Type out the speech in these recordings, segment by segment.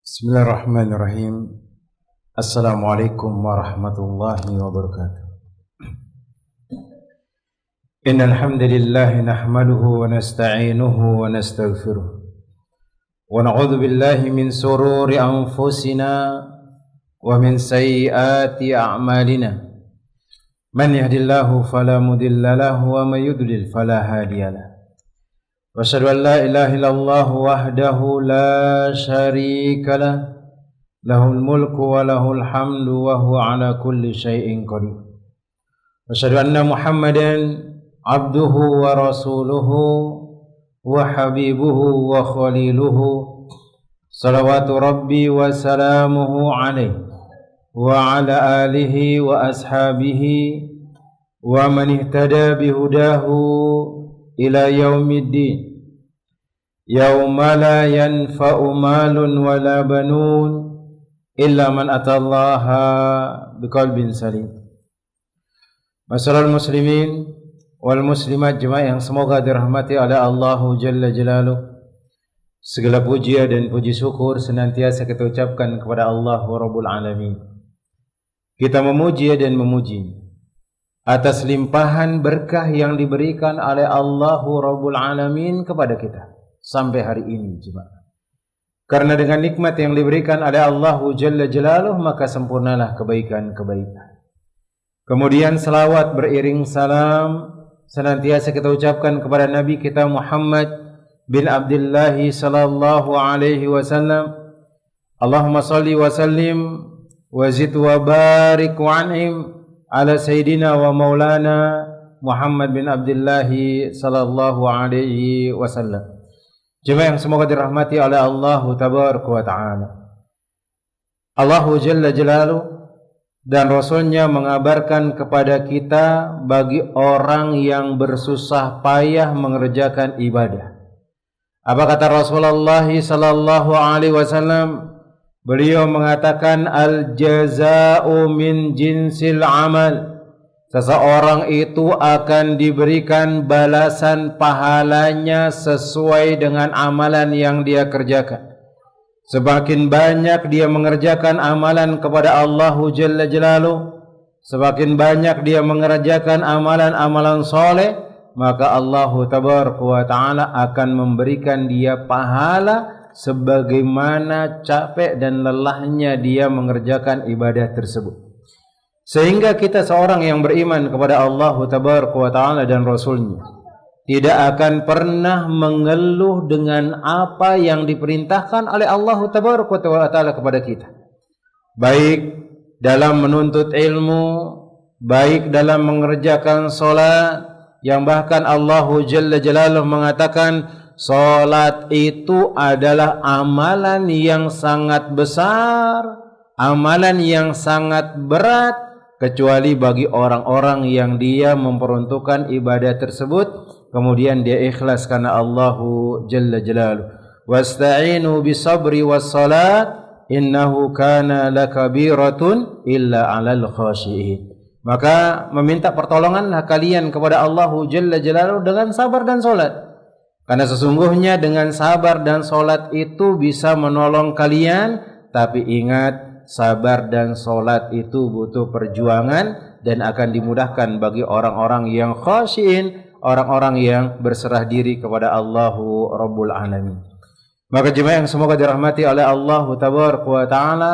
Bismillahirrahmanirrahim. Assalamualaikum warahmatullahi wabarakatuh. Innal hamdalillah nahmaduhu wa nasta'inuhu wa nastaghfiruh. Wa na'udzu billahi min sururi anfusina wa min sayyiati a'malina. Man yahdihillahu fala mudilla lahu wa may yudlil fala hadiyalah. Wa asyhadu an la ilaha illallah wahdahu la syarika lah, lahul mulku wa lahul hamdu wa huwa ala kulli syai'in qadir. Wa asyhadu anna Muhammadan abduhu wa rasuluhu wa habibuhu wa khaliluhu, salawatu rabbi wa salamuhu alaihi wa ala alihi wa ashabihi wa man ihtada bihudahu ila yaumiddin. Yauma la yanfa'u malun wala banun illa man atallaha biqalbin salim. Masyaallah muslimin wal muslimat jemaah yang semoga dirahmati oleh Allah Jalla Jalaluh. Segala puji dan puji syukur senantiasa kita ucapkan kepada Allah Rabbul Alamin. Kita memuji dan memuji atas limpahan berkah yang diberikan oleh Allah Rabbul Alamin kepada kita sampai hari ini jemaah. Karena dengan nikmat yang diberikan oleh Allah Jalla Jalaluh maka sempurnalah kebaikan-kebaikan. Kemudian salawat beriring salam senantiasa kita ucapkan kepada Nabi kita Muhammad bin Abdullah sallallahu alaihi wasallam. Allahumma salli wa sallim wa zid wa barik wa an'im ala sayyidina wa maulana Muhammad bin Abdullah sallallahu alaihi wasallam. Jemaah yang semoga dirahmati oleh Allah tabaraka wa taala. Allah Jalla Jalaluh dan Rasulnya mengabarkan kepada kita bagi orang yang bersusah payah mengerjakan ibadah. Apa kata Rasulullah sallallahu alaihi wasallam? Beliau mengatakan al-jaza'u min jinsil amal. Seseorang itu akan diberikan balasan pahalanya sesuai dengan amalan yang dia kerjakan. Semakin banyak dia mengerjakan amalan kepada Allah Jalla Jalaluh, semakin banyak dia mengerjakan amalan-amalan soleh, maka Allah Tabaraka wa Ta'ala akan memberikan dia pahala sebagaimana capek dan lelahnya dia mengerjakan ibadah tersebut. Sehingga kita seorang yang beriman kepada Allah Tabaraka wa Ta'ala dan Rasulnya tidak akan pernah mengeluh dengan apa yang diperintahkan oleh Allah Tabaraka wa Ta'ala kepada kita, baik dalam menuntut ilmu, baik dalam mengerjakan solat, yang bahkan Allah Jalla Jalaluh mengatakan solat itu adalah amalan yang sangat besar, amalan yang sangat berat, kecuali bagi orang-orang yang dia memperuntukkan ibadah tersebut kemudian dia ikhlas karena Allah Jalla Jalaluh. Wasta'inu bisabri wassalat innahu kana lakabiratun illa 'alal khashi'in. Maka meminta pertolonganlah kalian kepada Allah Jalla Jalaluh dengan sabar dan salat. Karena sesungguhnya dengan sabar dan salat itu bisa menolong kalian, tapi ingat sabar dan salat itu butuh perjuangan dan akan dimudahkan bagi orang-orang yang khashi'in, orang-orang yang berserah diri kepada Allahu Rabbul Alamin. Maka jemaah yang semoga dirahmati oleh Allah Tabaraka wa Ta'ala,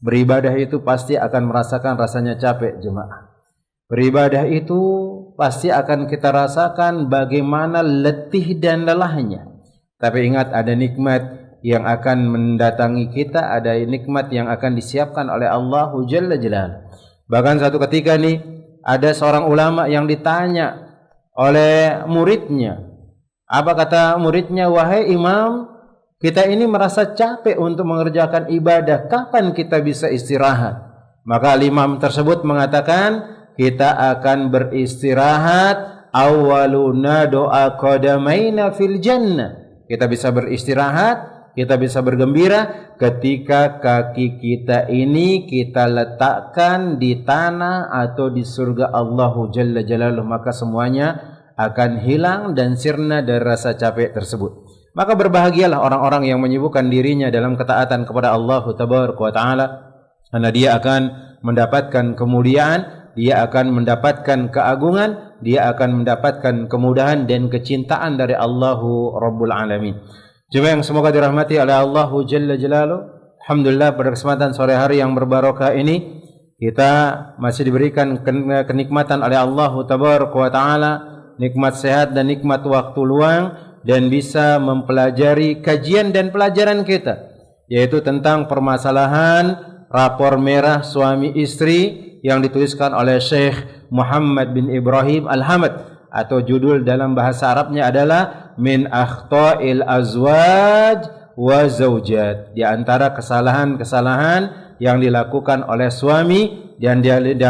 beribadah itu pasti akan merasakan rasanya capek jemaah. Beribadah itu pasti akan kita rasakan bagaimana letih dan lelahnya. Tapi ingat ada nikmat yang akan mendatangi kita, ada nikmat yang akan disiapkan oleh Allah Jalla Jalaluh. Bahkan satu ketika nih ada seorang ulama yang ditanya oleh muridnya. Apa kata muridnya? Wahai imam, kita ini merasa capek untuk mengerjakan ibadah, kapan kita bisa istirahat? Maka imam tersebut mengatakan, kita akan beristirahat awwaluna doa qadamaina fil jannah. Kita bisa beristirahat, kita bisa bergembira ketika kaki kita ini kita letakkan di tanah atau di surga Allah Jalla Jalaluh, maka semuanya akan hilang dan sirna dari rasa capek tersebut. Maka berbahagialah orang-orang yang menyibukkan dirinya dalam ketaatan kepada Allah Tabaraka wa Ta'ala, karena dia akan mendapatkan kemuliaan, dia akan mendapatkan keagungan, dia akan mendapatkan kemudahan dan kecintaan dari Allahu Rabbul Alamin. Jemaah yang semoga dirahmati oleh Allahu Jalla Jalaluh. Alhamdulillah pada kesempatan sore hari yang berbarokah ini kita masih diberikan kenikmatan oleh Allah Tabaraka wa Ta'ala, nikmat sehat dan nikmat waktu luang, dan bisa mempelajari kajian dan pelajaran kita, yaitu tentang permasalahan rapor merah suami istri yang dituliskan oleh Syekh Muhammad bin Ibrahim Al-Hamad, atau judul dalam bahasa Arabnya adalah Min Akhta'il Azwaj wa Zawjat, di antara kesalahan-kesalahan yang dilakukan oleh suami dan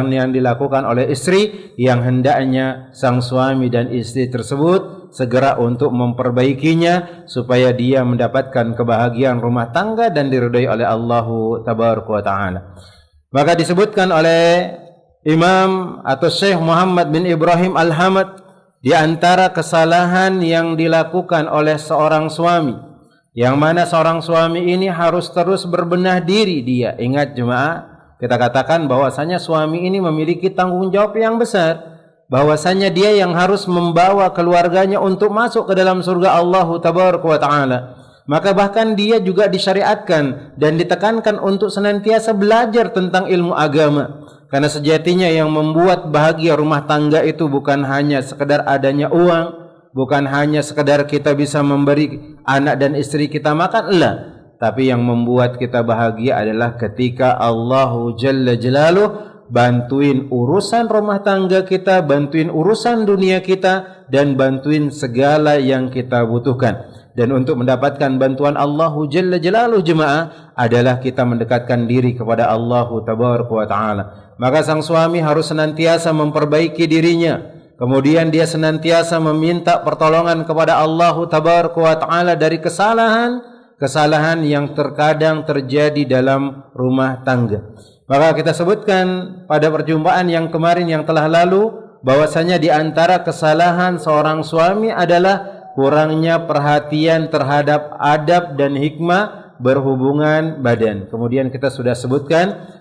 yang dilakukan oleh istri, yang hendaknya sang suami dan istri tersebut segera untuk memperbaikinya supaya dia mendapatkan kebahagiaan rumah tangga dan diridhai oleh Allah Tabaraka wa Ta'ala. Maka disebutkan oleh Imam atau Syekh Muhammad bin Ibrahim Al-Hamad, di antara kesalahan yang dilakukan oleh seorang suami, yang mana seorang suami ini harus terus berbenah diri dia. Ingat jemaah, kita katakan bahwasanya suami ini memiliki tanggung jawab yang besar, bahwasanya dia yang harus membawa keluarganya untuk masuk ke dalam surga Allah Tabaraka wa Ta'ala. Maka bahkan dia juga disyariatkan dan ditekankan untuk senantiasa belajar tentang ilmu agama, karena sejatinya yang membuat bahagia rumah tangga itu bukan hanya sekedar adanya uang, bukan hanya sekedar kita bisa memberi anak dan istri kita makan, tapi yang membuat kita bahagia adalah ketika Allahu Jalla Jalaluh bantuin urusan rumah tangga kita, bantuin urusan dunia kita, dan bantuin segala yang kita butuhkan. Dan untuk mendapatkan bantuan Allahu Jalla Jalaluh jemaah adalah kita mendekatkan diri kepada Allahu Tabaraka wa Ta'ala. Maka sang suami harus senantiasa memperbaiki dirinya, kemudian dia senantiasa meminta pertolongan kepada Allahu Tabaraka wa Ta'ala dari kesalahan yang terkadang terjadi dalam rumah tangga. Maka kita sebutkan pada perjumpaan yang kemarin yang telah lalu bahwasanya di antara kesalahan seorang suami adalah kurangnya perhatian terhadap adab dan hikmah berhubungan badan. Kemudian kita sudah sebutkan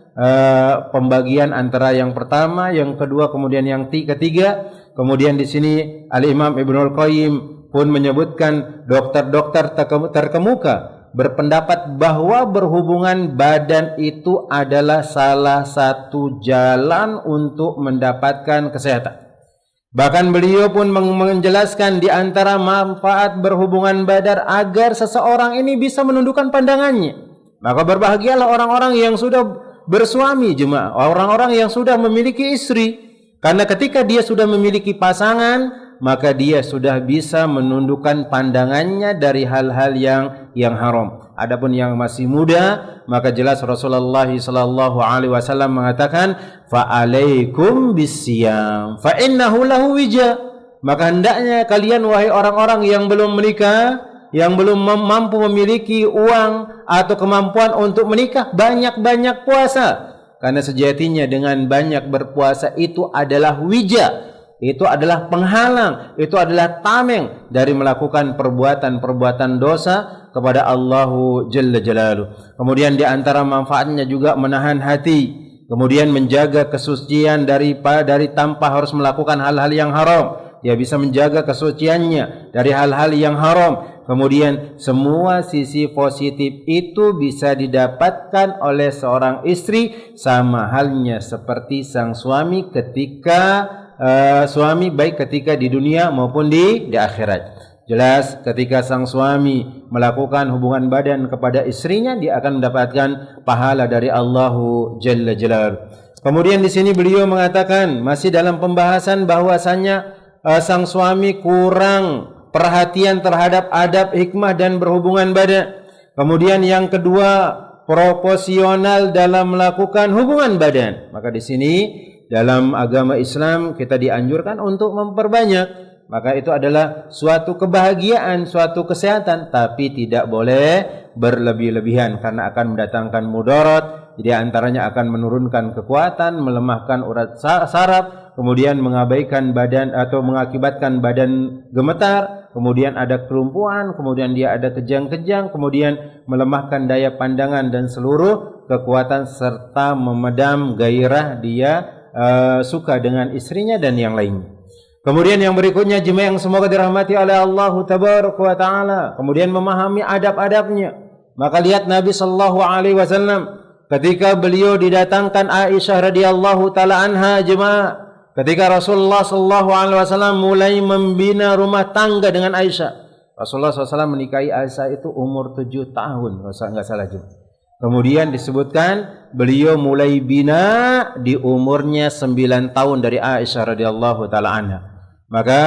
pembagian antara yang pertama, yang kedua, kemudian yang ketiga. Kemudian di sini Al-Imam Ibnul Qayyim pun menyebutkan dokter-dokter terkemuka berpendapat bahwa berhubungan badan itu adalah salah satu jalan untuk mendapatkan kesehatan. Bahkan beliau pun menjelaskan di antara manfaat berhubungan badan agar seseorang ini bisa menundukkan pandangannya. Maka berbahagialah orang-orang yang sudah bersuami jemaah, orang-orang yang sudah memiliki istri, karena ketika dia sudah memiliki pasangan, maka dia sudah bisa menundukkan pandangannya dari hal-hal yang haram. Adapun yang masih muda, maka jelas Rasulullah sallallahu alaihi wasallam mengatakan, fa alaikum bisyam fa innahu lahu wija. Maka hendaknya kalian wahai orang-orang yang belum menikah, yang belum mampu memiliki uang atau kemampuan untuk menikah, banyak-banyak puasa, karena sejatinya dengan banyak berpuasa itu adalah wija, itu adalah penghalang, itu adalah tameng dari melakukan perbuatan-perbuatan dosa kepada Allahu Jalla Jalaluh. Kemudian di antara manfaatnya juga menahan hati, kemudian menjaga kesucian dari tanpa harus melakukan hal-hal yang haram. Dia bisa menjaga kesuciannya dari hal-hal yang haram. Kemudian semua sisi positif itu bisa didapatkan oleh seorang istri, sama halnya seperti sang suami ketika baik ketika di dunia maupun di akhirat. Jelas ketika sang suami melakukan hubungan badan kepada istrinya, dia akan mendapatkan pahala dari Allahu Jalla Jalaluh. Kemudian di sini beliau mengatakan masih dalam pembahasan bahwasanya sang suami kurang perhatian terhadap adab, hikmah dan berhubungan badan. Kemudian yang kedua, proporsional dalam melakukan hubungan badan. Maka di sini dalam agama Islam kita dianjurkan untuk memperbanyak. Maka itu adalah suatu kebahagiaan, suatu kesehatan, tapi tidak boleh berlebih-lebihan karena akan mendatangkan mudarat. Jadi antaranya akan menurunkan kekuatan, melemahkan urat saraf, kemudian mengabaikan badan atau mengakibatkan badan gemetar, kemudian ada kelumpuhan, kemudian dia ada kejang-kejang, kemudian melemahkan daya pandangan dan seluruh kekuatan serta memedam gairah dia suka dengan istrinya dan yang lainnya. Kemudian yang berikutnya jemaah yang semoga dirahmati oleh Allah Tabaraka wa Ta'ala, kemudian memahami adab-adabnya. Maka lihat Nabi sallallahu alaihi wasallam ketika beliau didatangkan Aisyah radhiyallahu taala anha, jemaah, ketika Rasulullah sallallahu alaihi wasallam mulai membina rumah tangga dengan Aisyah. Rasulullah SAW menikahi Aisyah itu umur 7 tahun, enggak salah juga. Kemudian disebutkan beliau mulai bina di umurnya 9 tahun dari Aisyah radhiyallahu taala anha. Maka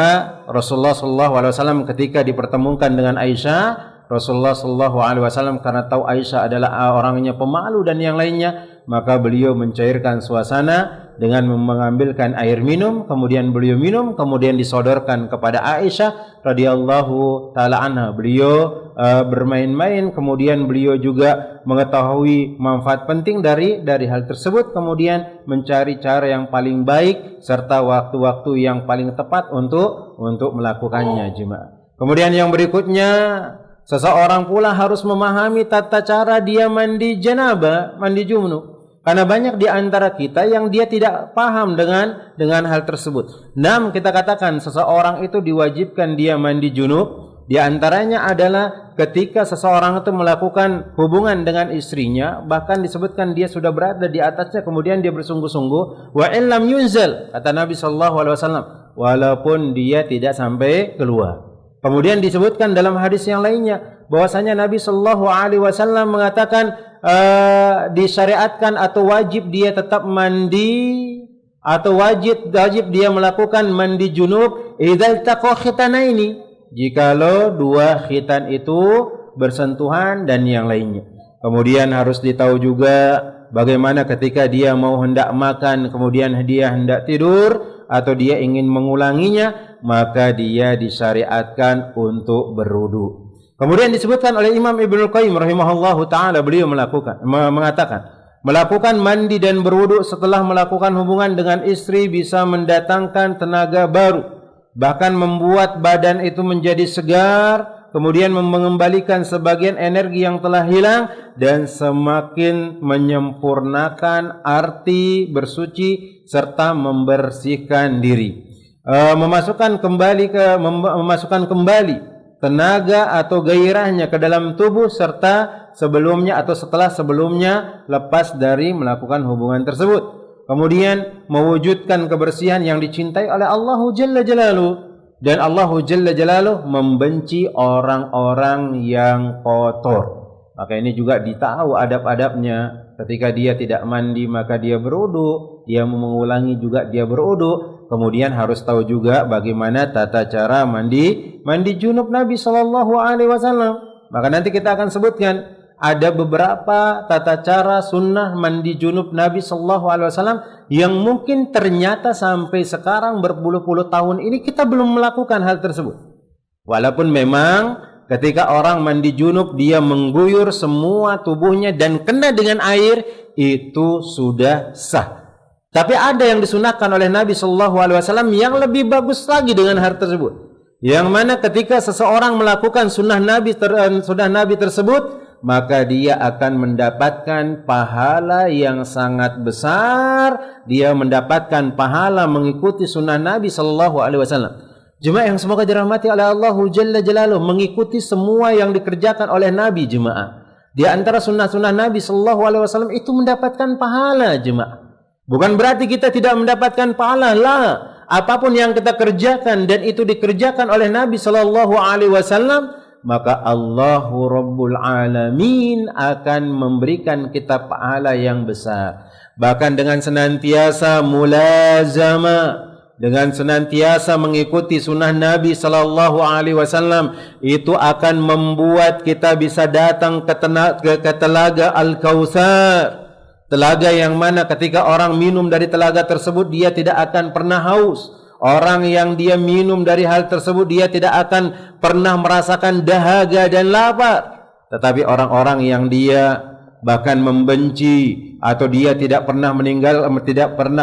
Rasulullah SAW ketika dipertemukan dengan Aisyah, Rasulullah SAW karena tahu Aisyah adalah orangnya pemalu dan yang lainnya, maka beliau mencairkan suasana dengan mengambilkan air minum, kemudian beliau minum, kemudian disodorkan kepada Aisyah radhiyallahu taala anha. Beliau bermain-main, kemudian beliau juga mengetahui manfaat penting dari hal tersebut, kemudian mencari cara yang paling baik serta waktu-waktu yang paling tepat untuk melakukannya, jemaah. Kemudian yang berikutnya, seseorang pula harus memahami tata cara dia mandi janabah, mandi junub. Karena banyak di antara kita yang dia tidak paham dengan hal tersebut. Kita katakan seseorang itu diwajibkan dia mandi junub. Di antaranya adalah ketika seseorang itu melakukan hubungan dengan istrinya, bahkan disebutkan dia sudah berada di atasnya, kemudian dia bersungguh-sungguh, wa illam yunzal, kata Nabi sallallahu alaihi wasallam, walaupun dia tidak sampai keluar. Kemudian disebutkan dalam hadis yang lainnya bahwasanya Nabi sallallahu alaihi wasallam mengatakan disyariatkan atau wajib dia tetap mandi atau wajib dia melakukan mandi junub idzal taqa khitanaini, jikalau dua khitan itu bersentuhan dan yang lainnya. Kemudian harus ditahu juga bagaimana ketika dia mau hendak makan, kemudian dia hendak tidur atau dia ingin mengulanginya, maka dia disyariatkan untuk berwudu. Kemudian disebutkan oleh Imam Ibnu Qayyim rahimahullahu taala, beliau mengatakan melakukan mandi dan berwudu setelah melakukan hubungan dengan istri bisa mendatangkan tenaga baru, bahkan membuat badan itu menjadi segar, kemudian mengembalikan sebagian energi yang telah hilang dan semakin menyempurnakan arti bersuci serta membersihkan diri. Memasukkan kembali tenaga atau gairahnya ke dalam tubuh serta sebelumnya atau setelah sebelumnya lepas dari melakukan hubungan tersebut. Kemudian mewujudkan kebersihan yang dicintai oleh Allah Jalla Jalaluhu, dan Allah Jalla Jalaluhu membenci orang-orang yang kotor. Maka ini juga ditahu adab-adabnya. Ketika dia tidak mandi maka dia berwudu, dia mengulangi juga dia berwudu. Kemudian harus tahu juga bagaimana tata cara mandi junub Nabi sallallahu alaihi wasallam. Maka nanti kita akan sebutkan ada beberapa tata cara sunnah mandi junub Nabi sallallahu alaihi wasallam yang mungkin ternyata sampai sekarang berpuluh-puluh tahun ini kita belum melakukan hal tersebut. Walaupun memang ketika orang mandi junub dia mengguyur semua tubuhnya dan kena dengan air, itu sudah sah. Tapi ada yang disunahkan oleh Nabi sallallahu alaihi wasallam yang lebih bagus lagi dengan hal tersebut. Yang mana ketika seseorang melakukan sunnah Nabi tersebut, maka dia akan mendapatkan pahala yang sangat besar. Dia mendapatkan pahala mengikuti sunnah Nabi sallallahu alaihi wasallam. Jemaah yang semoga dirahmati oleh Allah Jalla Jalaluhu, mengikuti semua yang dikerjakan oleh Nabi, jemaah. Di antara sunnah-sunnah Nabi sallallahu alaihi wasallam itu mendapatkan pahala, jemaah. Bukan berarti kita tidak mendapatkan pahala, lah. Apapun yang kita kerjakan dan itu dikerjakan oleh Nabi sallallahu alaihi wasallam, maka Allahu Rabbul Alamin akan memberikan kita pahala yang besar. Bahkan dengan senantiasa mulazamah, dengan senantiasa mengikuti sunnah Nabi sallallahu alaihi wasallam, itu akan membuat kita bisa datang ke telaga Al-Kautsar. Telaga yang mana ketika orang minum dari telaga tersebut dia tidak akan pernah haus. Orang yang dia minum dari hal tersebut dia tidak akan pernah merasakan dahaga dan lapar. Tetapi orang-orang yang dia bahkan membenci, atau dia tidak pernah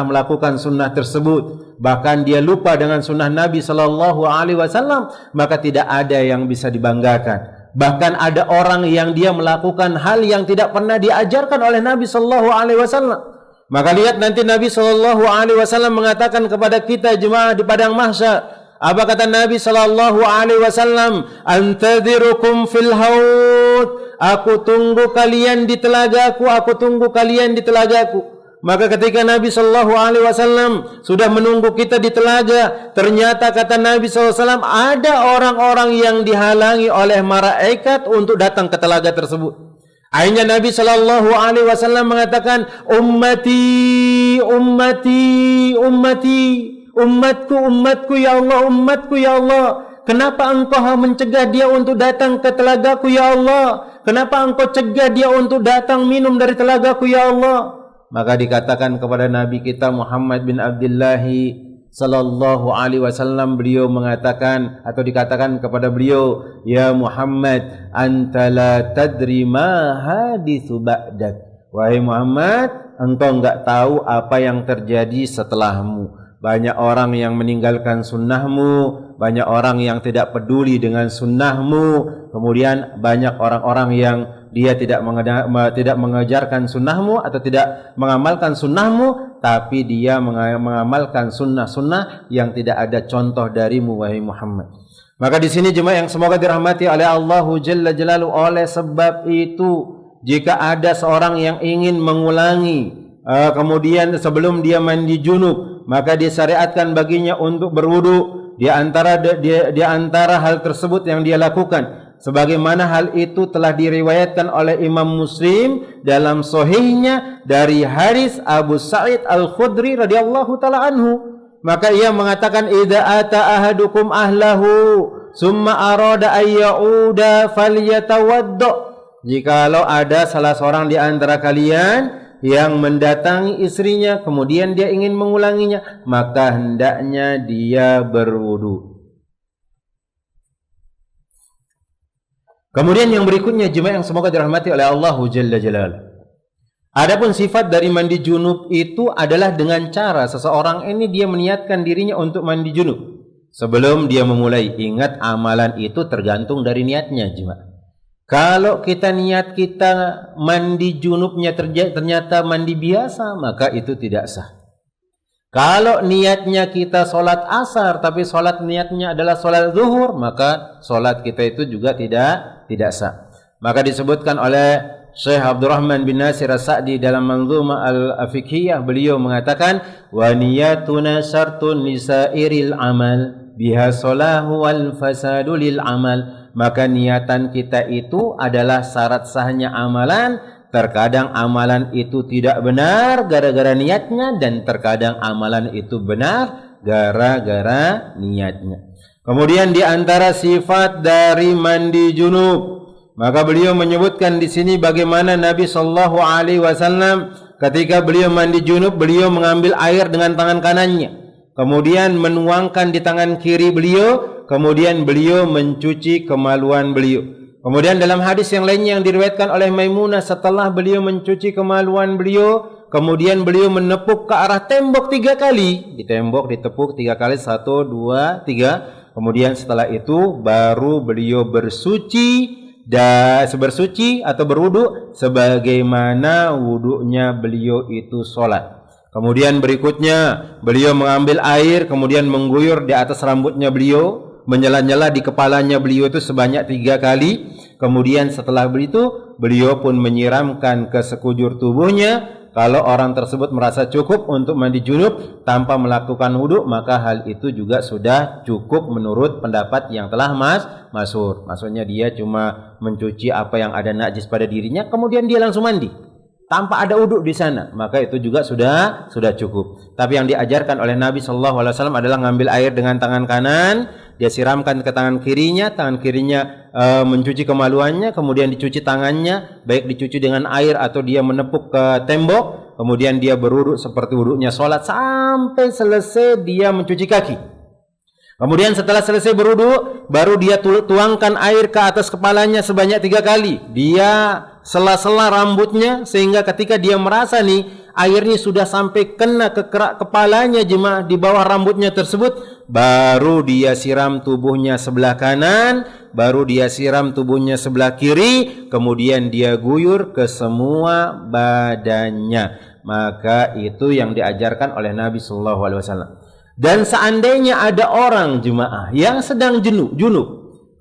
melakukan sunnah tersebut, bahkan dia lupa dengan sunnah Nabi sallallahu alaihi wasallam, maka tidak ada yang bisa dibanggakan. Bahkan ada orang yang dia melakukan hal yang tidak pernah diajarkan oleh Nabi sallallahu alaihi wasallam. Maka lihat nanti Nabi sallallahu alaihi wasallam mengatakan kepada kita jemaah di padang mahsyar. Apa kata Nabi sallallahu alaihi wasallam? Antadhirukum fil haud. Aku tunggu kalian di telagaku, aku tunggu kalian di telagaku. Maka ketika Nabi sallallahu alaihi wasallam sudah menunggu kita di telaga, ternyata kata Nabi sallallahu alaihi wasallam ada orang-orang yang dihalangi oleh malaikat untuk datang ke telaga tersebut. Akhirnya Nabi sallallahu alaihi wasallam mengatakan, ummati, ummati, ummati, umatku, umatku ya Allah, umatku ya Allah. Kenapa engkau mencegah dia untuk datang ke telagaku ya Allah? Kenapa engkau cegah dia untuk datang minum dari telagaku ya Allah? Maka dikatakan kepada Nabi kita Muhammad bin Abdullah sallallahu alaihi wasallam, beliau mengatakan atau dikatakan kepada beliau, ya Muhammad, anta la tadri ma hadithu ba'dak. Wahai Muhammad, engkau enggak tahu apa yang terjadi setelahmu. Banyak orang yang meninggalkan sunnahmu, banyak orang yang tidak peduli dengan sunnahmu, kemudian banyak orang-orang yang dia tidak mengajarkan sunnahmu atau tidak mengamalkan sunnahmu, tapi dia mengamalkan sunnah-sunnah yang tidak ada contoh darimu wahai Muhammad. Maka di sini jemaah yang semoga dirahmati oleh Allah Jalla Jalaluhu, oleh sebab itu jika ada seorang yang ingin mengulangi kemudian sebelum dia mandi junub, maka disyariatkan baginya untuk berwudu. Di antara hal tersebut yang dia lakukan, sebagaimana hal itu telah diriwayatkan oleh Imam Muslim dalam sahihnya dari Haris Abu Sa'id Al-Khudri radhiyallahu taala anhu. Maka ia mengatakan, idza ata ahadukum ahlahu summa arada ay ya'uda falyatawadda. Jikalau ada salah seorang di antara kalian yang mendatangi istrinya kemudian dia ingin mengulanginya, maka hendaknya dia berwudu. Kemudian yang berikutnya jemaah yang semoga dirahmati oleh Allah Jalla Jalaluhu. Adapun sifat dari mandi junub itu adalah dengan cara seseorang ini dia meniatkan dirinya untuk mandi junub sebelum dia memulai. Ingat, amalan itu tergantung dari niatnya jemaah. Kalau kita niat kita mandi junubnya ternyata mandi biasa, maka itu tidak sah. Kalau niatnya kita sholat asar tapi sholat niatnya adalah sholat zuhur, maka sholat kita itu juga tidak sah. Maka disebutkan oleh Syekh Abdurrahman bin Nasir As-Sa'di dalam Manzumah Al-Fiqhiyah, beliau mengatakan, wa niyatuna syartun lisairil amal biha solahu wal fasadu lil amal. Maka niatan kita itu adalah syarat sahnya amalan. Terkadang amalan itu tidak benar gara-gara niatnya, dan terkadang amalan itu benar gara-gara niatnya. Kemudian di antara sifat dari mandi junub, maka beliau menyebutkan di sini bagaimana Nabi sallallahu alaihi wasallam ketika beliau mandi junub, beliau mengambil air dengan tangan kanannya, kemudian menuangkan di tangan kiri beliau, kemudian beliau mencuci kemaluan beliau. Kemudian dalam hadis yang lainnya yang diriwayatkan oleh Maimunah, setelah beliau mencuci kemaluan beliau, kemudian beliau menepuk ke arah tembok 3 kali. Di tembok ditepuk 3 kali, 1, 2, 3. Kemudian setelah itu baru beliau bersuci atau berwudu sebagaimana wudunya beliau itu sholat. Kemudian berikutnya beliau mengambil air, kemudian mengguyur di atas rambutnya beliau, menyala-nyala di kepalanya beliau itu sebanyak 3 kali. Kemudian setelah itu beliau pun menyiramkan ke sekujur tubuhnya. Kalau orang tersebut merasa cukup untuk mandi junub tanpa melakukan wudu, maka hal itu juga sudah cukup menurut pendapat yang telah masyhur. Maksudnya dia cuma mencuci apa yang ada najis pada dirinya, kemudian dia langsung mandi tanpa ada wudu di sana, maka itu juga sudah cukup. Tapi yang diajarkan oleh Nabi sallallahu alaihi wasallam adalah ngambil air dengan tangan kanan, dia siramkan ke tangan kirinya mencuci kemaluannya, kemudian dicuci tangannya, baik dicuci dengan air atau dia menepuk ke tembok, kemudian dia berwudu seperti wudunya sholat sampai selesai dia mencuci kaki. Kemudian setelah selesai berwudu, baru dia tuangkan air ke atas kepalanya sebanyak 3 kali. Dia sela-sela rambutnya, sehingga ketika dia merasa nih airnya sudah sampai kena ke kerak kepalanya jemaah di bawah rambutnya tersebut, baru dia siram tubuhnya sebelah kanan, baru dia siram tubuhnya sebelah kiri, kemudian dia guyur ke semua badannya. Maka itu yang diajarkan oleh Nabi Shallallahu Alaihi Wasallam. Dan seandainya ada orang jemaah yang sedang junub,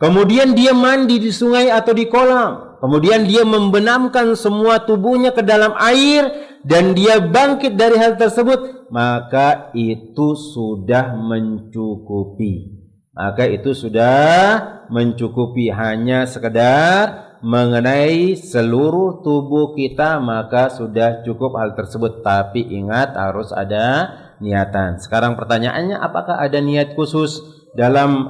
kemudian dia mandi di sungai atau di kolam, kemudian dia membenamkan semua tubuhnya ke dalam air dan dia bangkit dari hal tersebut, maka itu sudah mencukupi. Maka itu sudah mencukupi, hanya sekedar mengenai seluruh tubuh kita maka sudah cukup hal tersebut. Tapi ingat, harus ada niatan. Sekarang pertanyaannya, apakah ada niat khusus dalam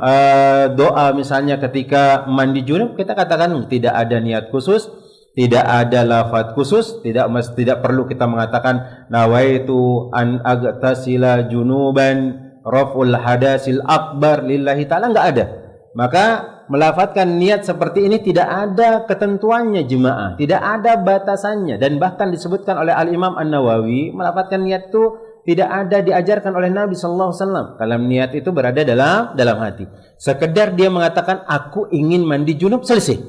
doa misalnya ketika mandi junub? Kita katakan tidak ada niat khusus, tidak ada lafaz khusus, tidak perlu kita mengatakan nawaitu an agtasila junuban raf'ul hadasil akbar lillahi ta'ala, enggak ada. Maka melafadzkan niat seperti ini tidak ada ketentuannya jemaah, tidak ada batasannya, dan bahkan disebutkan oleh Al-Imam An-Nawawi melafadzkan niat itu tidak ada diajarkan oleh Nabi sallallahu alaihi wasallam. Kalau niat itu berada dalam hati. Sekedar dia mengatakan aku ingin mandi junub, selesai.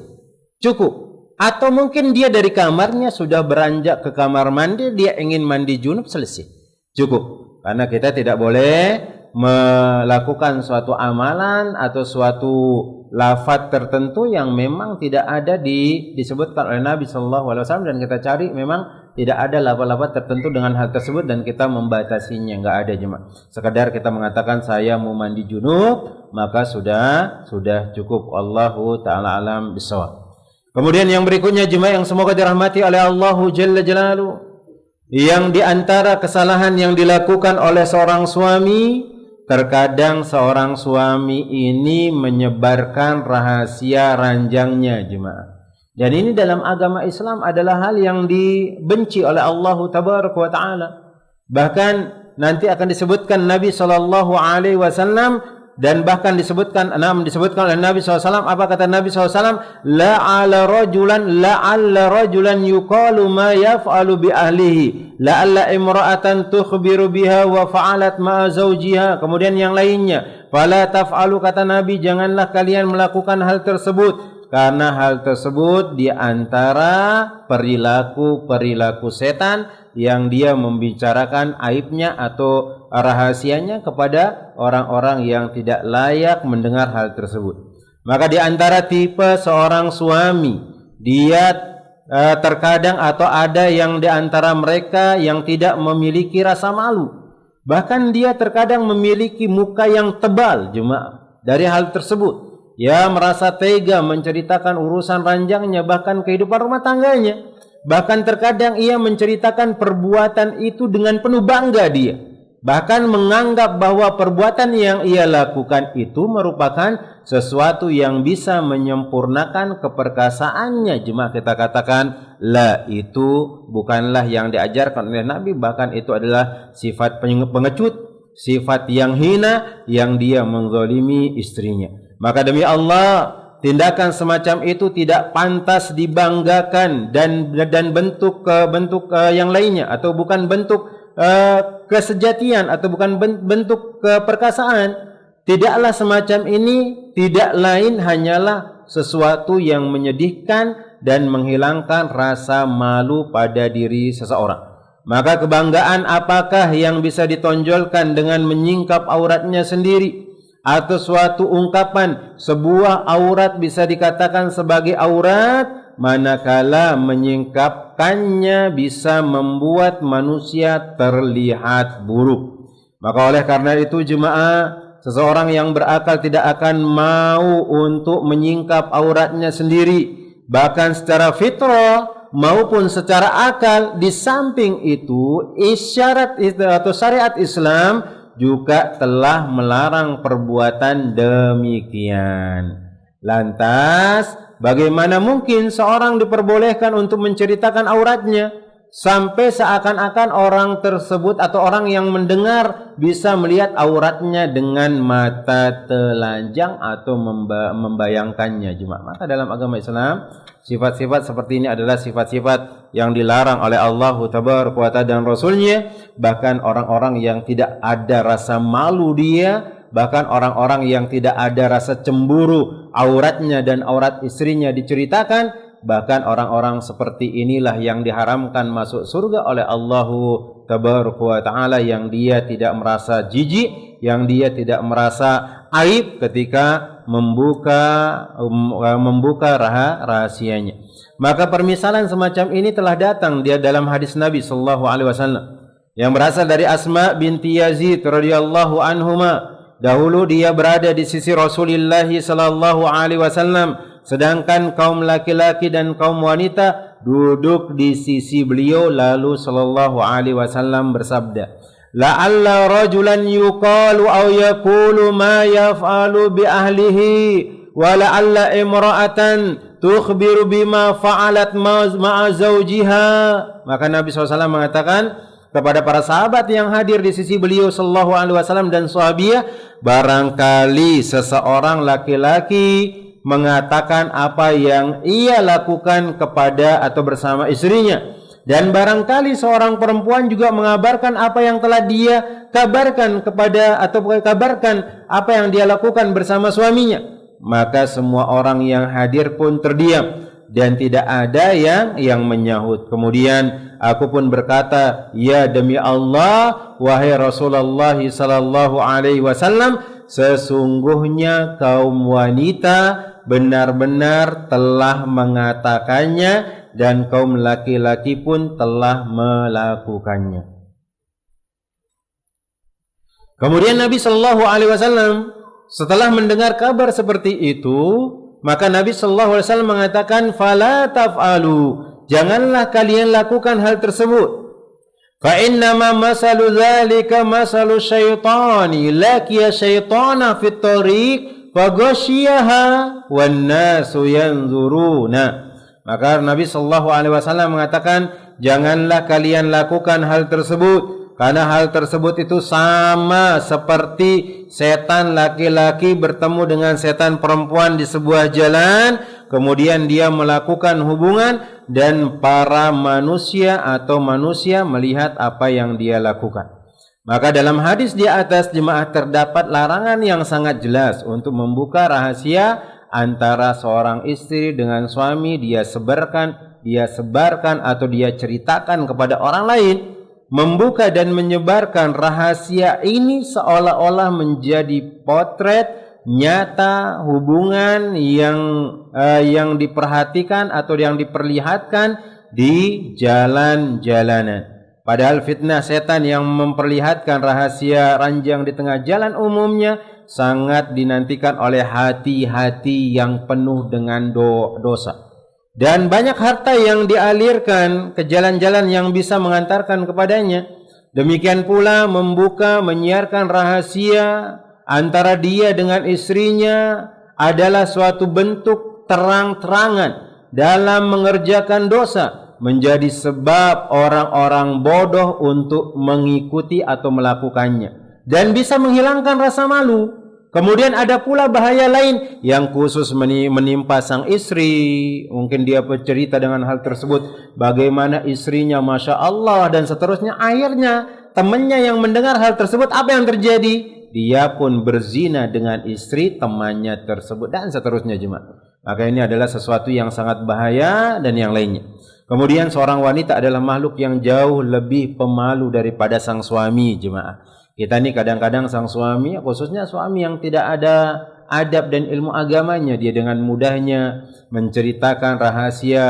Cukup. Atau mungkin dia dari kamarnya sudah beranjak ke kamar mandi, dia ingin mandi junub, selesai. Cukup. Karena kita tidak boleh melakukan suatu amalan atau suatu lafaz tertentu yang memang tidak ada disebutkan oleh Nabi Shallallahu Alaihi Wasallam, dan kita cari memang tidak ada lafaz-lafaz tertentu dengan hal tersebut dan kita membatasinya, nggak ada jemaah. Sekedar kita mengatakan saya mau mandi junub, maka sudah cukup. Allahu taala alam bisawab. Kemudian yang berikutnya jemaah yang semoga dirahmati oleh Allahu Jalla Jalaluhu, yang diantara kesalahan yang dilakukan oleh seorang suami, terkadang seorang suami ini menyebarkan rahasia ranjangnya jemaah. Dan ini dalam agama Islam adalah hal yang dibenci oleh Allah Tabaraka wa Ta'ala. Bahkan nanti akan disebutkan Nabi Sallallahu Alaihi Wasallam, dan bahkan disebutkan oleh Nabi SAW. Apa kata Nabi SAW? La'alla rajulan yuqalu ma yaf'alu bi ahlihi la'alla imra'atan tukhbiru biha wa fa'alat ma'a zawjiha. Kemudian yang lainnya, fala taf'alu, kata Nabi, janganlah kalian melakukan hal tersebut, karena hal tersebut di antara perilaku setan yang dia membicarakan aibnya atau rahasianya kepada orang-orang yang tidak layak mendengar hal tersebut. Maka di antara tipe seorang suami, dia terkadang atau ada yang di antara mereka yang tidak memiliki rasa malu. Bahkan dia terkadang memiliki muka yang tebal jemaah dari hal tersebut. Ya, merasa tega menceritakan urusan ranjangnya, bahkan kehidupan rumah tangganya. Bahkan terkadang ia menceritakan perbuatan itu dengan penuh bangga dia. Bahkan menganggap bahwa perbuatan yang ia lakukan itu merupakan sesuatu yang bisa menyempurnakan keperkasaannya. Jemaah, kita katakan, la, itu bukanlah yang diajarkan oleh Nabi. Bahkan itu adalah sifat pengecut, sifat yang hina, yang dia menzalimi istrinya. Maka demi Allah, tindakan semacam itu tidak pantas dibanggakan, dan bentuk yang lainnya, atau bukan bentuk kesejatian, atau bukan bentuk keperkasaan. Tidaklah semacam ini, tidak lain hanyalah sesuatu yang menyedihkan dan menghilangkan rasa malu pada diri seseorang. Maka kebanggaan apakah yang bisa ditonjolkan dengan menyingkap auratnya sendiri? Atau suatu ungkapan sebuah aurat bisa dikatakan sebagai aurat, manakala menyingkapkannya bisa membuat manusia terlihat buruk. Maka oleh karena itu jemaah, seseorang yang berakal tidak akan mau untuk menyingkap auratnya sendiri, bahkan secara fitrah maupun secara akal. Di samping itu, isyarat atau syariat Islam juga telah melarang perbuatan demikian. Lantas, bagaimana mungkin seorang diperbolehkan untuk menceritakan auratnya? sampai seakan-akan orang tersebut atau orang yang mendengar bisa melihat auratnya dengan mata telanjang atau membayangkannya jemaah. Maka dalam agama Islam sifat-sifat seperti ini adalah sifat-sifat yang dilarang oleh Allah Tabaraka wa Ta'ala dan Rasulnya. Bahkan orang-orang yang tidak ada rasa malu dia, bahkan orang-orang yang tidak ada rasa cemburu auratnya dan aurat istrinya diceritakan, bahkan orang-orang seperti inilah yang diharamkan masuk surga oleh Allah Tabaraka wa Ta'ala, yang dia tidak merasa jijik, yang dia tidak merasa aib ketika membuka rahasianya. Maka permisalan semacam ini telah datang dia dalam hadis Nabi sallallahu alaihi wasallam yang berasal dari Asma binti Yazid radhiyallahu anhuma. Dahulu dia berada di sisi Rasulullah sallallahu alaihi wasallam, sedangkan kaum laki-laki dan kaum wanita duduk di sisi beliau. Lalu sallallahu alaihi wasallam bersabda, la'alla rajulan yuqalu aw yaqulu ma yaf'alu bi ahlihi wa la'alla imra'atan tukhbiru bima fa'alat ma'a zawjiha. Maka Nabi SAW mengatakan kepada para sahabat yang hadir di sisi beliau sallallahu alaihi wasallam dan sahabiah, barangkali seseorang laki-laki mengatakan apa yang ia lakukan kepada atau bersama istrinya, dan barangkali seorang perempuan juga mengabarkan apa yang telah dia kabarkan kepada atau kabarkan apa yang dia lakukan bersama suaminya. Maka semua orang yang hadir pun terdiam dan tidak ada yang menyahut. Kemudian aku pun berkata, ya demi Allah, wahai Rasulullah sallallahu alaihi wasallam, sesungguhnya kaum wanita benar-benar telah mengatakannya dan kaum laki-laki pun telah melakukannya. Kemudian Nabi sallallahu alaihi wasallam setelah mendengar kabar seperti itu, maka Nabi sallallahu alaihi wasallam mengatakan, fala taf'alu, janganlah kalian lakukan hal tersebut. Fa innama masalu dzalika masalu syaitani laqiya syaitana fit tariq faghashiyaha wan nasu yanzuruna. Maka Nabi sallallahu alaihi wasallam mengatakan, janganlah kalian lakukan hal tersebut, karena hal tersebut itu sama seperti setan laki-laki bertemu dengan setan perempuan di sebuah jalan, kemudian dia melakukan hubungan dan para manusia atau manusia melihat apa yang dia lakukan. Maka dalam hadis di atas jemaah terdapat larangan yang sangat jelas untuk membuka rahasia antara seorang istri dengan suami, dia sebarkan atau dia ceritakan kepada orang lain. Membuka dan menyebarkan rahasia ini seolah-olah menjadi potret nyata hubungan yang diperhatikan atau yang diperlihatkan di jalan-jalanan. Padahal fitnah setan yang memperlihatkan rahasia ranjang di tengah jalan umumnya sangat dinantikan oleh hati-hati yang penuh dengan dosa. Dan banyak harta yang dialirkan ke jalan-jalan yang bisa mengantarkan kepadanya. Demikian pula menyiarkan rahasia antara dia dengan istrinya adalah suatu bentuk terang-terangan dalam mengerjakan dosa, menjadi sebab orang-orang bodoh untuk mengikuti atau melakukannya, dan bisa menghilangkan rasa malu. Kemudian ada pula bahaya lain yang khusus menimpa sang istri. Mungkin dia bercerita dengan hal tersebut, bagaimana istrinya Masya Allah dan seterusnya. Akhirnya temannya yang mendengar hal tersebut, apa yang terjadi? Dia pun berzina dengan istri temannya tersebut dan seterusnya jemaah. Maka ini adalah sesuatu yang sangat bahaya dan yang lainnya. Kemudian seorang wanita adalah makhluk yang jauh lebih pemalu daripada sang suami jemaah. Kita ini kadang-kadang sang suami, khususnya suami yang tidak ada adab dan ilmu agamanya, dia dengan mudahnya menceritakan rahasia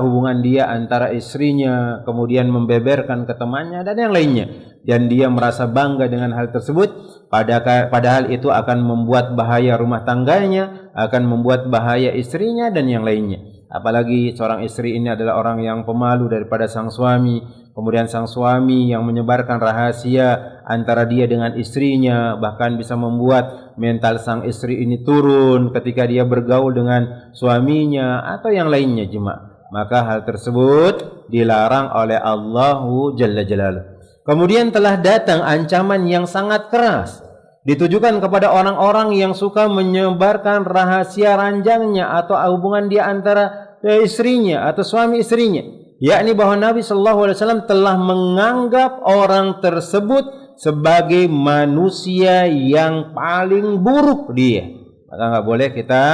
hubungan dia antara istrinya, kemudian membeberkan ke temannya dan yang lainnya. Dan dia merasa bangga dengan hal tersebut, padahal itu akan membuat bahaya rumah tangganya, akan membuat bahaya istrinya dan yang lainnya. Apalagi seorang istri ini adalah orang yang pemalu daripada sang suami. Kemudian sang suami yang menyebarkan rahasia antara dia dengan istrinya, bahkan bisa membuat mental sang istri ini turun ketika dia bergaul dengan suaminya atau yang lainnya jemaah. maka hal tersebut dilarang oleh Allahu Jalla Jalaluhu. Kemudian telah datang ancaman yang sangat keras ditujukan kepada orang-orang yang suka menyebarkan rahasia ranjangnya atau hubungan dia antara istrinya atau suami istrinya, yakni bahwa Nabi sallallahu alaihi wasallam telah menganggap orang tersebut sebagai manusia yang paling buruk dia. Maka enggak boleh kita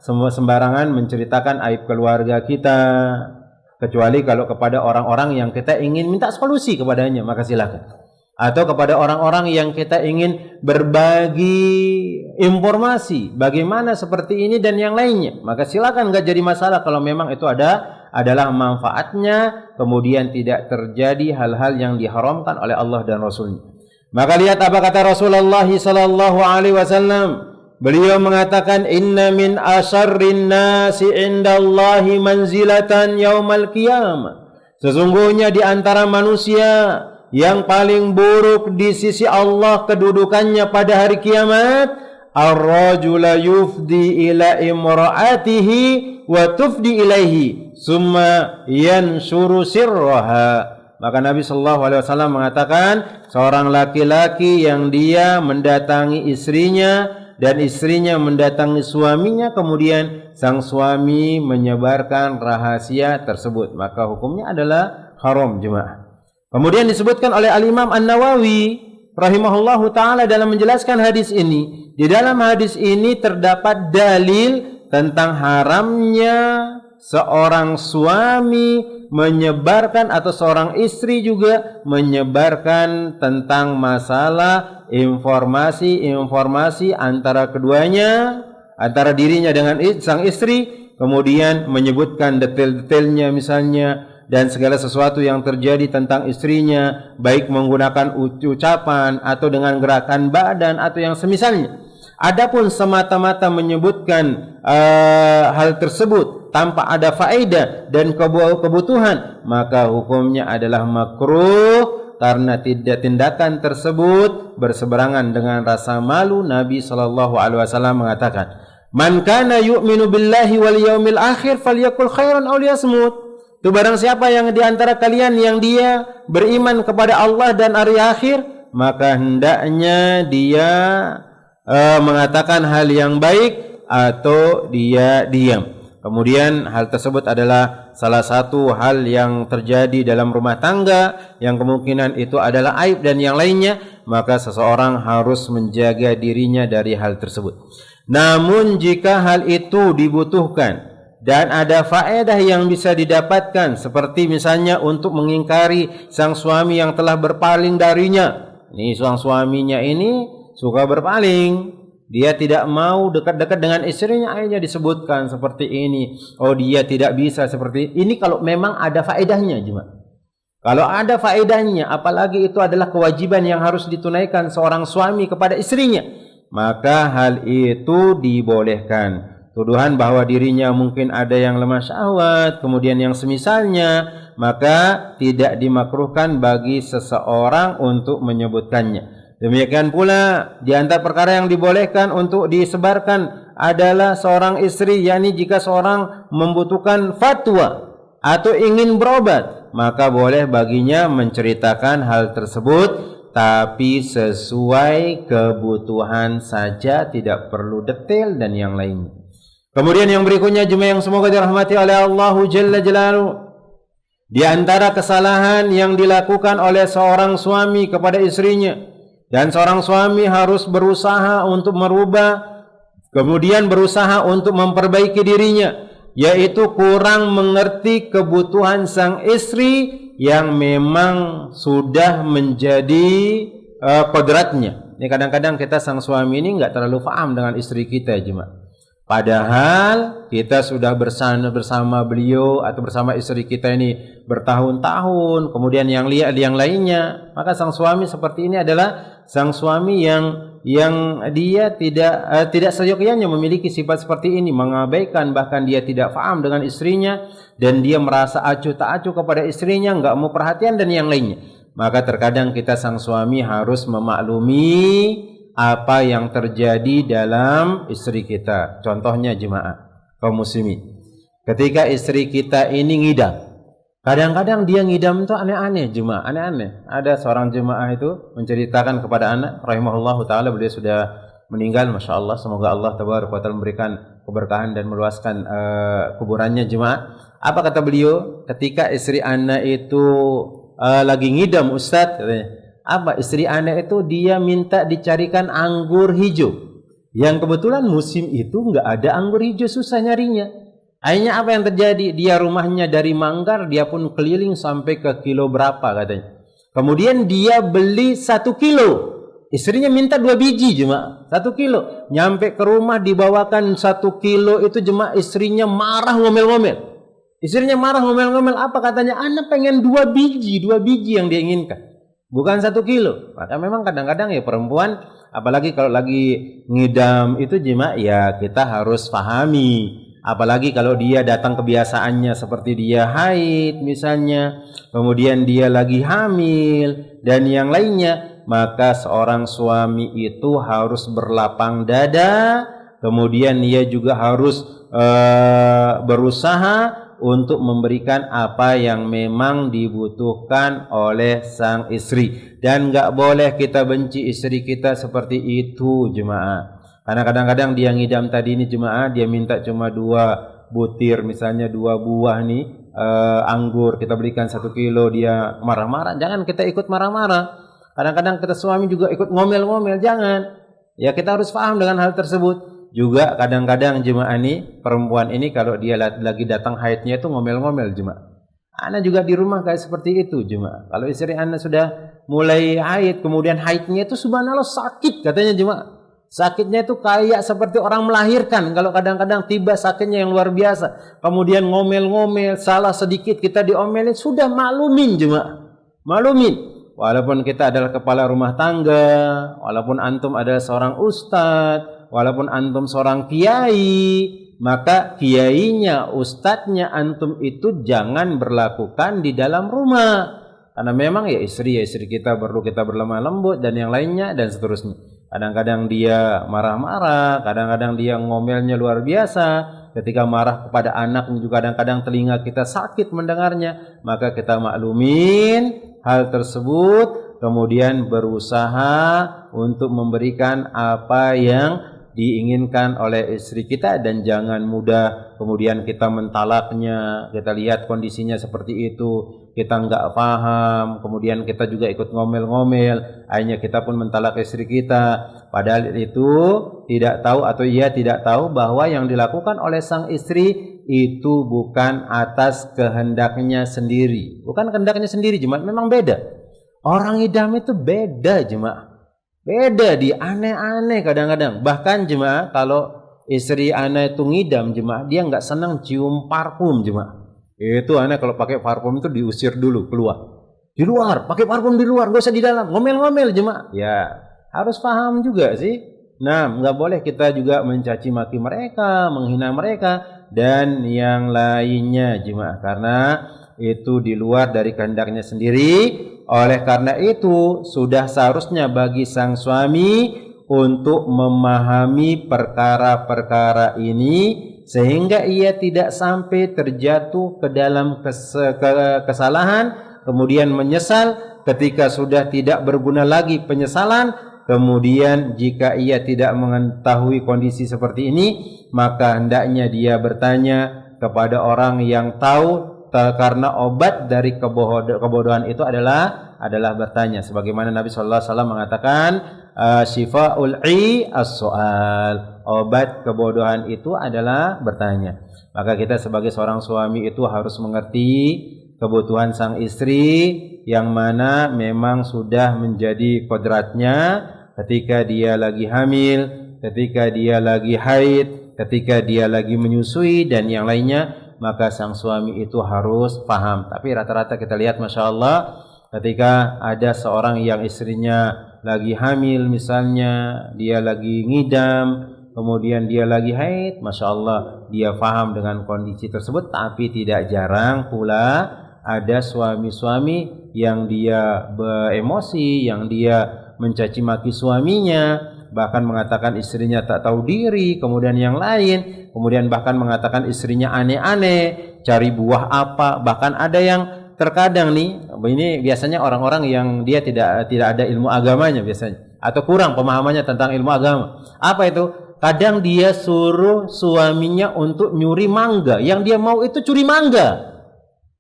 semua sembarangan menceritakan aib keluarga kita, kecuali kalau kepada orang-orang yang kita ingin minta solusi kepadanya, maka silakan. Atau kepada orang-orang yang kita ingin berbagi informasi bagaimana seperti ini dan yang lainnya, maka silakan, enggak jadi masalah kalau memang itu adalah manfaatnya, kemudian tidak terjadi hal-hal yang diharamkan oleh Allah dan Rasulnya. Maka lihat apa kata Rasulullah sallallahu alaihi wasallam. Beliau mengatakan, inna min asharrin nasi indallahi manzilatan yaumal qiyamah. Sesungguhnya di antara manusia yang paling buruk di sisi Allah kedudukannya pada hari kiamat, ar-rajula yufdi ila imra'atihi wa tufdi ilaihi summa yanshuru sirraha. Maka Nabi sallallahu alaihi wasallam mengatakan, seorang laki-laki yang dia mendatangi istrinya dan istrinya mendatangi suaminya, kemudian sang suami menyebarkan rahasia tersebut, maka hukumnya adalah haram, jemaah. Kemudian disebutkan oleh Al-Imam An-Nawawi rahimahullahu taala dalam menjelaskan hadis ini. Di dalam hadis ini terdapat dalil tentang haramnya seorang suami menyebarkan atau seorang istri juga menyebarkan tentang masalah informasi antara keduanya, antara dirinya dengan sang istri, kemudian menyebutkan detail-detailnya misalnya dan segala sesuatu yang terjadi tentang istrinya, baik menggunakan ucapan atau dengan gerakan badan atau yang semisalnya. Adapun semata-mata menyebutkan hal tersebut tanpa ada faedah dan kebutuhan, maka hukumnya adalah makruh, karena tindakan tersebut berseberangan dengan rasa malu. Nabi sallallahu alaihi wasallam mengatakan, "Man kana yu'minu billahi wal yaumil akhir falyakul khairan aw liyasmut." Itu barang siapa yang di antara kalian yang dia beriman kepada Allah dan hari akhir, maka hendaknya dia mengatakan hal yang baik atau dia diam. Kemudian hal tersebut adalah salah satu hal yang terjadi dalam rumah tangga yang kemungkinan itu adalah aib dan yang lainnya, maka seseorang harus menjaga dirinya dari hal tersebut. Namun jika hal itu dibutuhkan dan ada faedah yang bisa didapatkan, seperti misalnya untuk mengingkari sang suami yang telah berpaling darinya. Ini sang suaminya ini suka berpaling, dia tidak mau dekat-dekat dengan istrinya, akhirnya disebutkan seperti ini. Oh, dia tidak bisa seperti ini. Kalau memang ada faedahnya, jemaah. Kalau ada faedahnya, apalagi itu adalah kewajiban yang harus ditunaikan seorang suami kepada istrinya, maka hal itu dibolehkan. Tuduhan bahwa dirinya mungkin ada yang lemah syahwat, kemudian yang semisalnya, maka tidak dimakruhkan bagi seseorang untuk menyebutkannya. Demikian pula di antara perkara yang dibolehkan untuk disebarkan adalah seorang istri, yakni jika seorang membutuhkan fatwa atau ingin berobat, maka boleh baginya menceritakan hal tersebut, tapi sesuai kebutuhan saja, tidak perlu detail dan yang lainnya. Kemudian yang berikutnya, jemaah yang semoga dirahmati oleh Allahu Jalla Jalaluhu, di antara kesalahan yang dilakukan oleh seorang suami kepada istrinya, dan seorang suami harus berusaha untuk merubah, kemudian berusaha untuk memperbaiki dirinya, yaitu kurang mengerti kebutuhan sang istri yang memang sudah menjadi kodratnya. Ini kadang-kadang kita sang suami ini enggak terlalu paham dengan istri kita, jemaah. Padahal kita sudah bersama beliau atau bersama istri kita ini bertahun-tahun, kemudian yang lainnya, maka sang suami seperti ini adalah sang suami yang dia tidak seyogyanya memiliki sifat seperti ini, mengabaikan, bahkan dia tidak paham dengan istrinya, dan dia merasa acuh tak acuh kepada istrinya, enggak mau perhatian dan yang lainnya. Maka terkadang kita sang suami harus memaklumi apa yang terjadi dalam istri kita. Contohnya, jemaah kaum muslimin, ketika istri kita ini ngidam. Kadang-kadang dia ngidam itu aneh-aneh, jemaah, aneh-aneh. Ada seorang jemaah itu menceritakan kepada anak, rahimahullahu taala, beliau sudah meninggal, masya Allah. Semoga Allah tabaraka wa taala memberikan keberkahan dan meluaskan kuburannya, jemaah. Apa kata beliau? Ketika istri anak itu lagi ngidam, Ustaz, katanya. Apa istri anak itu dia minta dicarikan anggur hijau. Yang kebetulan musim itu nggak ada anggur hijau, susah nyarinya. Akhirnya apa yang terjadi? Dia rumahnya dari Manggar, dia pun keliling sampai ke kilo berapa katanya. Kemudian dia beli 1 kilo. Istrinya minta 2 biji jemaah, 1 kilo. Nyampe ke rumah dibawakan 1 kilo itu jemaah, istrinya marah ngomel-ngomel. Istrinya marah ngomel-ngomel, apa katanya? Anak pengen 2 biji yang dia inginkan. Bukan 1 kilo. Maka memang kadang-kadang ya perempuan, apalagi kalau lagi ngidam itu jemaah, ya kita harus pahami. Apalagi kalau dia datang kebiasaannya seperti dia haid misalnya, kemudian dia lagi hamil dan yang lainnya, maka seorang suami itu harus berlapang dada, kemudian ia juga harus berusaha untuk memberikan apa yang memang dibutuhkan oleh sang istri. Dan nggak boleh kita benci istri kita seperti itu jemaah. Karena kadang-kadang dia ngidam tadi ini jemaah, dia minta cuma 2 butir, misalnya 2 buah nih anggur, kita berikan 1 kilo, dia marah-marah. Jangan kita ikut marah-marah. Kadang-kadang kita suami juga ikut ngomel-ngomel, jangan. Ya kita harus paham dengan hal tersebut. Juga kadang-kadang jemaah ini, perempuan ini kalau dia lagi datang haidnya itu ngomel-ngomel jemaah. Ana juga di rumah kayak seperti itu jemaah. Kalau istri ana sudah mulai haid, kemudian haidnya itu subhanallah sakit katanya jemaah. Sakitnya itu kayak seperti orang melahirkan. Kalau kadang-kadang tiba sakitnya yang luar biasa, kemudian ngomel-ngomel, salah sedikit kita diomelin, sudah maklumin jemaah, maklumin. Walaupun kita adalah kepala rumah tangga, walaupun antum adalah seorang ustadz, walaupun antum seorang kiai, maka kiainya, ustadznya antum itu jangan berlakukan di dalam rumah. Karena memang ya istri kita perlu kita berlemah lembut dan yang lainnya dan seterusnya. Kadang-kadang dia marah-marah, kadang-kadang dia ngomelnya luar biasa. Ketika marah kepada anak juga kadang-kadang telinga kita sakit mendengarnya. Maka kita maklumin hal tersebut, kemudian berusaha untuk memberikan apa yang diinginkan oleh istri kita dan jangan mudah kemudian kita mentalaknya. Kita lihat kondisinya seperti itu, kita nggak paham, kemudian kita juga ikut ngomel-ngomel, akhirnya kita pun mentalak istri kita, padahal itu tidak tahu atau ia tidak tahu bahwa yang dilakukan oleh sang istri itu bukan atas kehendaknya sendiri, bukan kehendaknya sendiri jemaah, memang beda. Orang idam itu beda jemaah, beda, di aneh-aneh kadang-kadang. Bahkan jemaah kalau istri ana itu ngidam jemaah, dia nggak senang cium parfum jemaah. Itu aneh kalau pakai parfum itu diusir dulu keluar. Di luar, pakai parfum di luar, gak usah di dalam. Ngomel-ngomel jemaah. Ya, harus paham juga sih. Nah, nggak boleh kita juga mencaci maki mereka, menghina mereka dan yang lainnya jemaah, karena itu di luar dari kehendaknya sendiri. Oleh karena itu, sudah seharusnya bagi sang suami untuk memahami perkara-perkara ini sehingga ia tidak sampai terjatuh ke dalam kesalahan, kemudian menyesal ketika sudah tidak berguna lagi penyesalan. Kemudian jika ia tidak mengetahui kondisi seperti ini, maka hendaknya dia bertanya kepada orang yang tahu, karena obat dari kebodohan itu adalah bertanya. Sebagaimana Nabi sallallahu alaihi wasallam mengatakan, syifaul as-soal. Obat kebodohan itu adalah bertanya. Maka kita sebagai seorang suami itu harus mengerti kebutuhan sang istri yang mana memang sudah menjadi kodratnya ketika dia lagi hamil, ketika dia lagi haid, ketika dia lagi menyusui dan yang lainnya. Maka sang suami itu harus paham. Tapi rata-rata kita lihat Masya Allah, ketika ada seorang yang istrinya lagi hamil misalnya, dia lagi ngidam, kemudian dia lagi haid, Masya Allah dia paham dengan kondisi tersebut. Tapi tidak jarang pula ada suami-suami yang dia beremosi, yang dia mencaci maki suaminya, bahkan mengatakan istrinya tak tahu diri, kemudian yang lain, kemudian bahkan mengatakan istrinya aneh-aneh, cari buah apa, bahkan ada yang terkadang nih, ini biasanya orang-orang yang dia tidak ada ilmu agamanya biasanya, atau kurang pemahamannya tentang ilmu agama. Apa itu? Kadang dia suruh suaminya untuk nyuri mangga, yang dia mau itu curi mangga.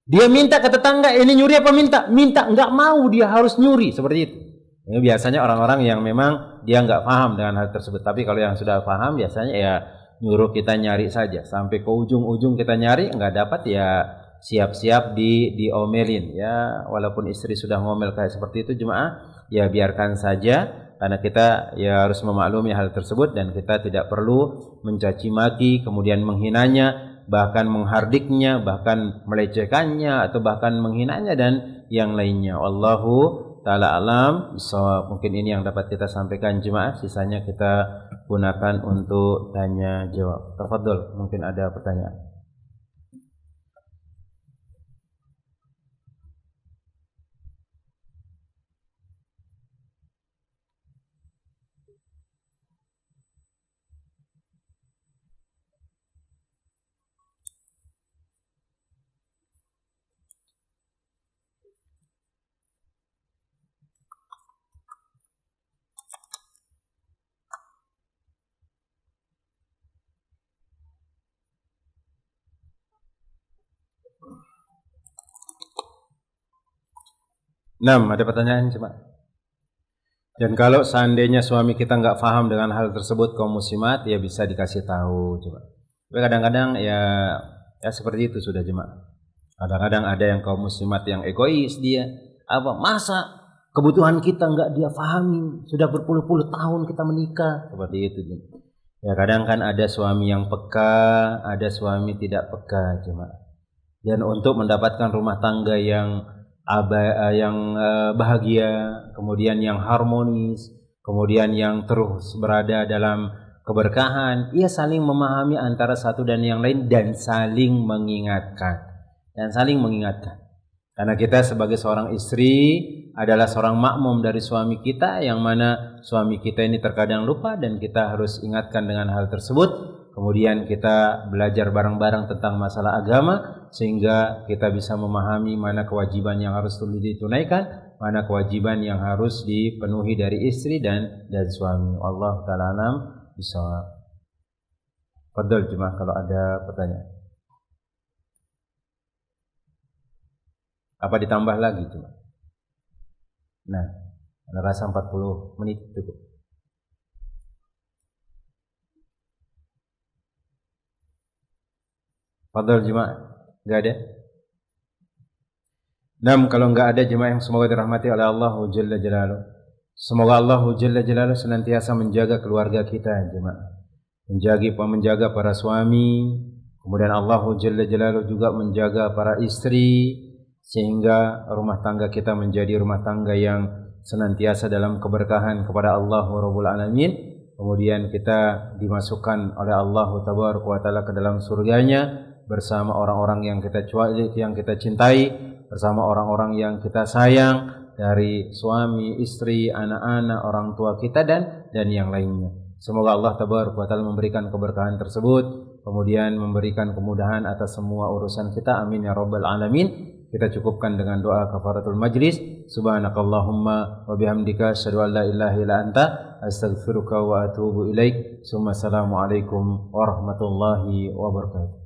Dia minta ke tetangga, ini nyuri apa minta? Minta, nggak mau, dia harus nyuri, seperti itu. Ini biasanya orang-orang yang memang dia nggak paham dengan hal tersebut. Tapi kalau yang sudah paham biasanya ya nyuruh kita nyari saja, sampai ke ujung-ujung kita nyari nggak dapat ya siap-siap diomelin ya. Walaupun istri sudah ngomel kayak seperti itu jemaah, ya biarkan saja, karena kita ya harus memaklumi hal tersebut dan kita tidak perlu mencaci maki, kemudian menghinanya, bahkan menghardiknya, bahkan melecehkannya, atau bahkan menghinanya dan yang lainnya. Wallahu ta'ala alam bisawab. Mungkin ini yang dapat kita sampaikan jemaah, sisanya kita gunakan untuk tanya jawab. Tafadhol, mungkin ada pertanyaan. Ada pertanyaan coba. Dan kalau seandainya suami kita nggak paham dengan hal tersebut kaum muslimat, ya bisa dikasih tahu coba. Tapi kadang-kadang ya seperti itu sudah jemaah. Kadang-kadang ada yang kaum muslimat yang egois, dia masa kebutuhan kita nggak dia pahami, sudah berpuluh-puluh tahun kita menikah, seperti itu jemaah. Ya kadang kan ada suami yang peka, ada suami tidak peka jemaah. Dan untuk mendapatkan rumah tangga yang bahagia, kemudian yang harmonis, kemudian yang terus berada dalam keberkahan, ia saling memahami antara satu dan yang lain dan saling mengingatkan. Karena kita sebagai seorang istri adalah seorang makmum dari suami kita, yang mana suami kita ini terkadang lupa dan kita harus ingatkan dengan hal tersebut. Kemudian kita belajar bareng-bareng tentang masalah agama, sehingga kita bisa memahami mana kewajiban yang harus ditunaikan, mana kewajiban yang harus dipenuhi dari istri dan suami. Allah ta'ala alam bisawab. Fadhol jemaah kalau ada pertanyaan. Apa ditambah lagi cuma? Ada rasa 40 menit cukup. Fadhol jemaah, enggak ada? Kalau enggak ada jemaah yang semoga dirahmati oleh Allah Jalla Jalaluh. Semoga Allah Jalla Jalaluh senantiasa menjaga keluarga kita jemaah. Menjaga para suami, kemudian Allah Jalla Jalaluh juga menjaga para istri, sehingga rumah tangga kita menjadi rumah tangga yang senantiasa dalam keberkahan kepada Allah Rabbul Alamin. Kemudian kita dimasukkan oleh Allah Tabaraka wa Ta'ala ke dalam surganya bersama orang-orang yang kita cintai, bersama orang-orang yang kita sayang, dari suami, istri, anak-anak, orang tua kita dan yang lainnya. Semoga Allah Tabaraka wa Ta'ala memberikan keberkahan tersebut, kemudian memberikan kemudahan atas semua urusan kita. Amin ya rabbal alamin. Kita cukupkan dengan doa kafaratul majlis. Subhanakallahumma wa bihamdika asyhadu an la ilaha illa anta astaghfiruka wa atubu ilaik. Assalamualaikum warahmatullahi wabarakatuh.